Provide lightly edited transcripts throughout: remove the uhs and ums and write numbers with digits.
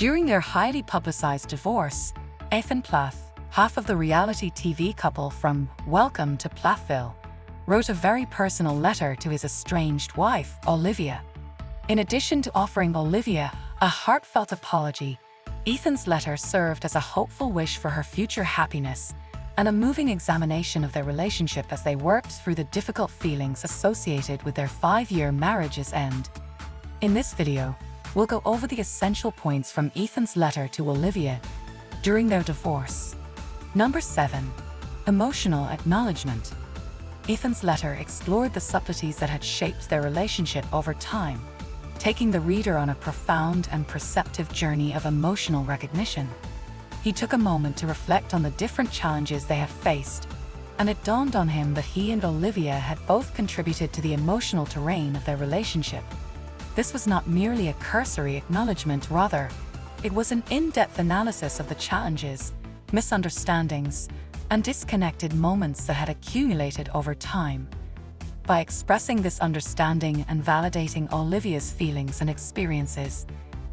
During their highly publicized divorce, Ethan Plath, half of the reality TV couple from Welcome to Plathville, wrote a very personal letter to his estranged wife, Olivia. In addition to offering Olivia a heartfelt apology, Ethan's letter served as a hopeful wish for her future happiness and a moving examination of their relationship as they worked through the difficult feelings associated with their 5-year marriage's end. In this video, we'll go over the essential points from Ethan's letter to Olivia during their divorce. Number 7. Emotional acknowledgement. Ethan's letter explored the subtleties that had shaped their relationship over time, taking the reader on a profound and perceptive journey of emotional recognition. He took a moment to reflect on the different challenges they had faced, and it dawned on him that he and Olivia had both contributed to the emotional terrain of their relationship. This was not merely a cursory acknowledgement, rather, it was an in-depth analysis of the challenges, misunderstandings, and disconnected moments that had accumulated over time. By expressing this understanding and validating Olivia's feelings and experiences,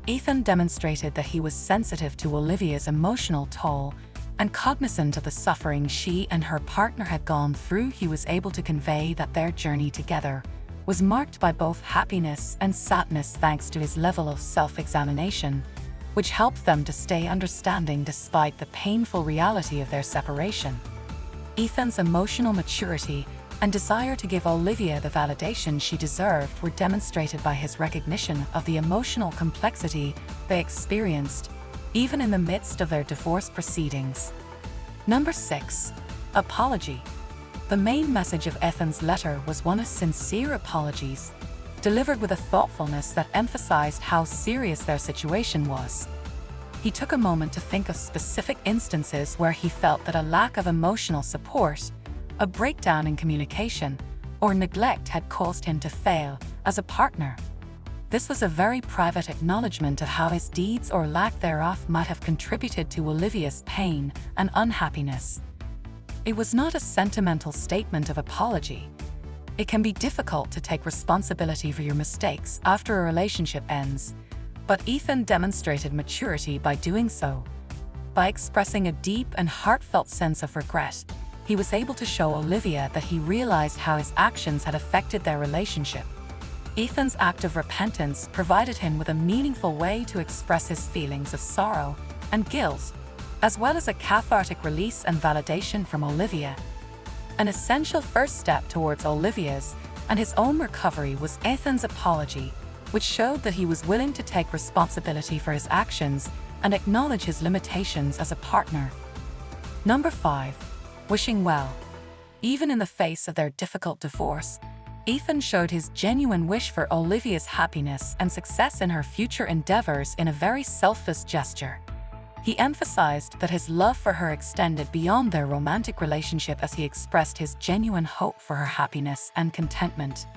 Ethan demonstrated that he was sensitive to Olivia's emotional toll and cognizant of the suffering she and her partner had gone through. He was able to convey that their journey together was marked by both happiness and sadness thanks to his level of self-examination, which helped them to stay understanding despite the painful reality of their separation. Ethan's emotional maturity and desire to give Olivia the validation she deserved were demonstrated by his recognition of the emotional complexity they experienced, even in the midst of their divorce proceedings. Number 6. Apology. The main message of Ethan's letter was one of sincere apologies, delivered with a thoughtfulness that emphasized how serious their situation was. He took a moment to think of specific instances where he felt that a lack of emotional support, a breakdown in communication, or neglect had caused him to fail as a partner. This was a very private acknowledgement of how his deeds or lack thereof might have contributed to Olivia's pain and unhappiness. It was not a sentimental statement of apology. It can be difficult to take responsibility for your mistakes after a relationship ends, but Ethan demonstrated maturity by doing so. By expressing a deep and heartfelt sense of regret, he was able to show Olivia that he realized how his actions had affected their relationship. Ethan's act of repentance provided him with a meaningful way to express his feelings of sorrow and guilt, as well as a cathartic release and validation from Olivia. An essential first step towards Olivia's and his own recovery was Ethan's apology, which showed that he was willing to take responsibility for his actions and acknowledge his limitations as a partner. Number 5. Wishing well. Even in the face of their difficult divorce, Ethan showed his genuine wish for Olivia's happiness and success in her future endeavors in a very selfless gesture. He emphasized that his love for her extended beyond their romantic relationship as he expressed his genuine hope for her happiness and contentment.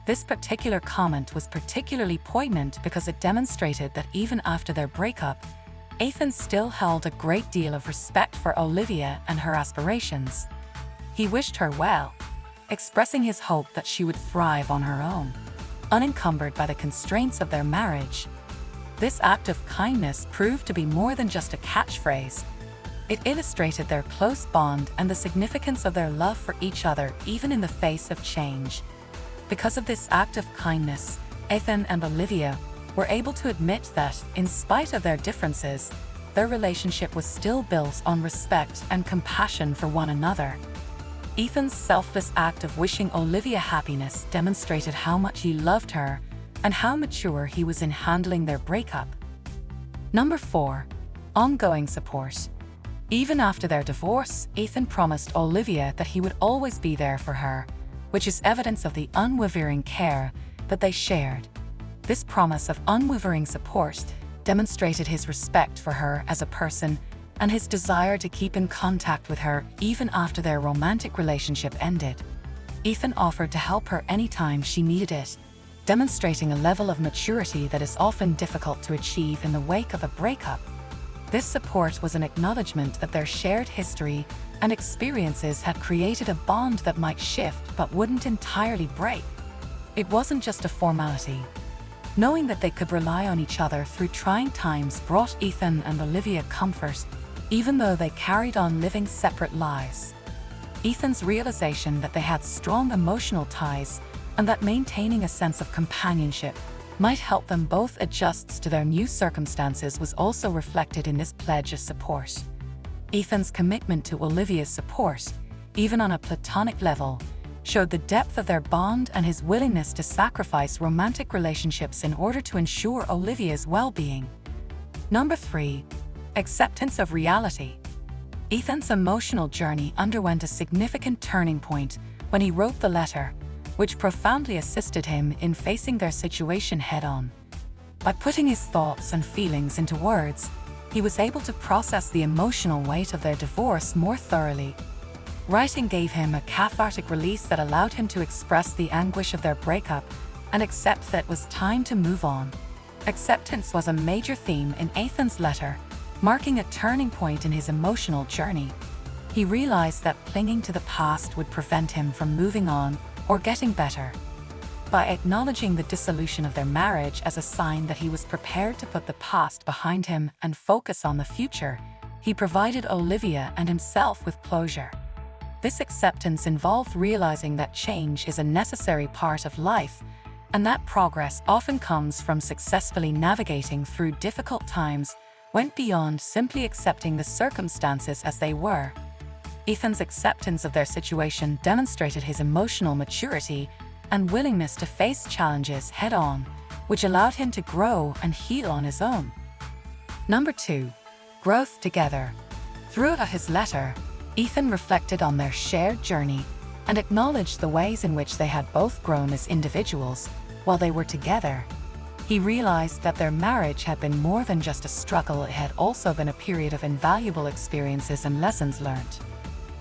This particular comment was particularly poignant because it demonstrated that even after their breakup, Ethan still held a great deal of respect for Olivia and her aspirations. He wished her well, expressing his hope that she would thrive on her own, unencumbered by the constraints of their marriage. This act of kindness proved to be more than just a catchphrase. It illustrated their close bond and the significance of their love for each other even in the face of change. Because of this act of kindness, Ethan and Olivia were able to admit that, in spite of their differences, their relationship was still built on respect and compassion for one another. Ethan's selfless act of wishing Olivia happiness demonstrated how much he loved her and how mature he was in handling their breakup. Number 4. Ongoing support. Even after their divorce, Ethan promised Olivia that he would always be there for her, which is evidence of the unwavering care that they shared. This promise of unwavering support demonstrated his respect for her as a person and his desire to keep in contact with her even after their romantic relationship ended. Ethan offered to help her anytime she needed it, demonstrating a level of maturity that is often difficult to achieve in the wake of a breakup. This support was an acknowledgement that their shared history and experiences had created a bond that might shift but wouldn't entirely break. It wasn't just a formality. Knowing that they could rely on each other through trying times brought Ethan and Olivia comfort, even though they carried on living separate lives. Ethan's realization that they had strong emotional ties and that maintaining a sense of companionship might help them both adjust to their new circumstances was also reflected in this pledge of support. Ethan's commitment to Olivia's support, even on a platonic level, showed the depth of their bond and his willingness to sacrifice romantic relationships in order to ensure Olivia's well-being. Number 3. Acceptance of reality. Ethan's emotional journey underwent a significant turning point when he wrote the letter, which profoundly assisted him in facing their situation head-on. By putting his thoughts and feelings into words, he was able to process the emotional weight of their divorce more thoroughly. Writing gave him a cathartic release that allowed him to express the anguish of their breakup and accept that it was time to move on. Acceptance was a major theme in Ethan's letter, marking a turning point in his emotional journey. He realized that clinging to the past would prevent him from moving on or getting better. By acknowledging the dissolution of their marriage as a sign that he was prepared to put the past behind him and focus on the future, he provided Olivia and himself with closure. This acceptance involved realizing that change is a necessary part of life, and that progress often comes from successfully navigating through difficult times, went beyond simply accepting the circumstances as they were. Ethan's acceptance of their situation demonstrated his emotional maturity and willingness to face challenges head-on, which allowed him to grow and heal on his own. Number 2. Growth together. Throughout his letter, Ethan reflected on their shared journey and acknowledged the ways in which they had both grown as individuals while they were together. He realized that their marriage had been more than just a struggle, it had also been a period of invaluable experiences and lessons learned.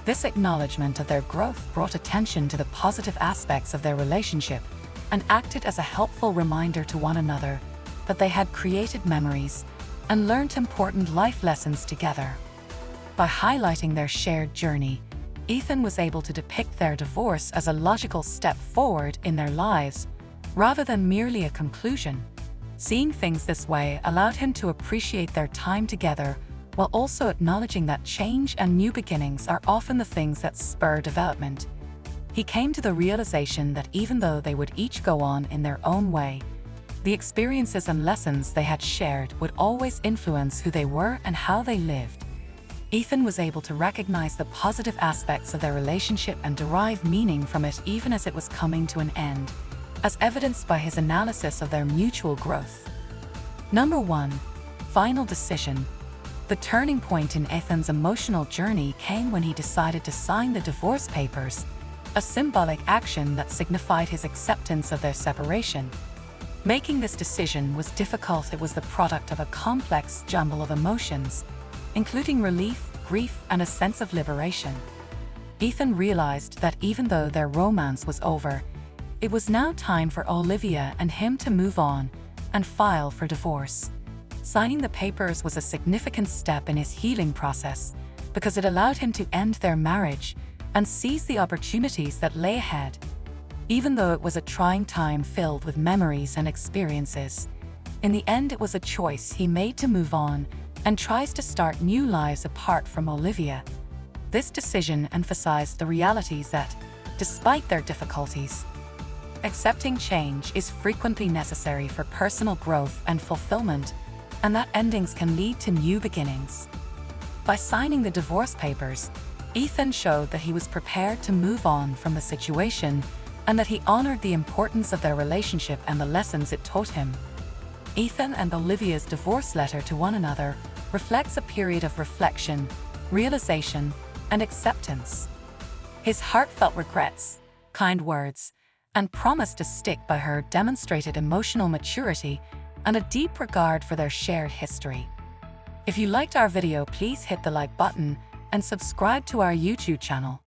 This acknowledgement of their growth brought attention to the positive aspects of their relationship and acted as a helpful reminder to one another that they had created memories and learned important life lessons together. By highlighting their shared journey, Ethan was able to depict their divorce as a logical step forward in their lives, rather than merely a conclusion. Seeing things this way allowed him to appreciate their time together while also acknowledging that change and new beginnings are often the things that spur development. He came to the realization that even though they would each go on in their own way, the experiences and lessons they had shared would always influence who they were and how they lived. Ethan was able to recognize the positive aspects of their relationship and derive meaning from it even as it was coming to an end, as evidenced by his analysis of their mutual growth. Number 1. Final decision. The turning point in Ethan's emotional journey came when he decided to sign the divorce papers, a symbolic action that signified his acceptance of their separation. Making this decision was difficult. It was the product of a complex jumble of emotions, including relief, grief, and a sense of liberation. Ethan realized that even though their romance was over, it was now time for Olivia and him to move on and file for divorce. Signing the papers was a significant step in his healing process because it allowed him to end their marriage and seize the opportunities that lay ahead. Even though it was a trying time filled with memories and experiences, in the end it was a choice he made to move on and tries to start new lives apart from Olivia. This decision emphasized the realities that, despite their difficulties, accepting change is frequently necessary for personal growth and fulfillment, and that endings can lead to new beginnings. By signing the divorce papers, Ethan showed that he was prepared to move on from the situation and that he honored the importance of their relationship and the lessons it taught him. Ethan and Olivia's divorce letter to one another reflects a period of reflection, realization, and acceptance. His heartfelt regrets, kind words, and promise to stick by her demonstrated emotional maturity and a deep regard for their shared history. If you liked our video, please hit the like button and subscribe to our YouTube channel.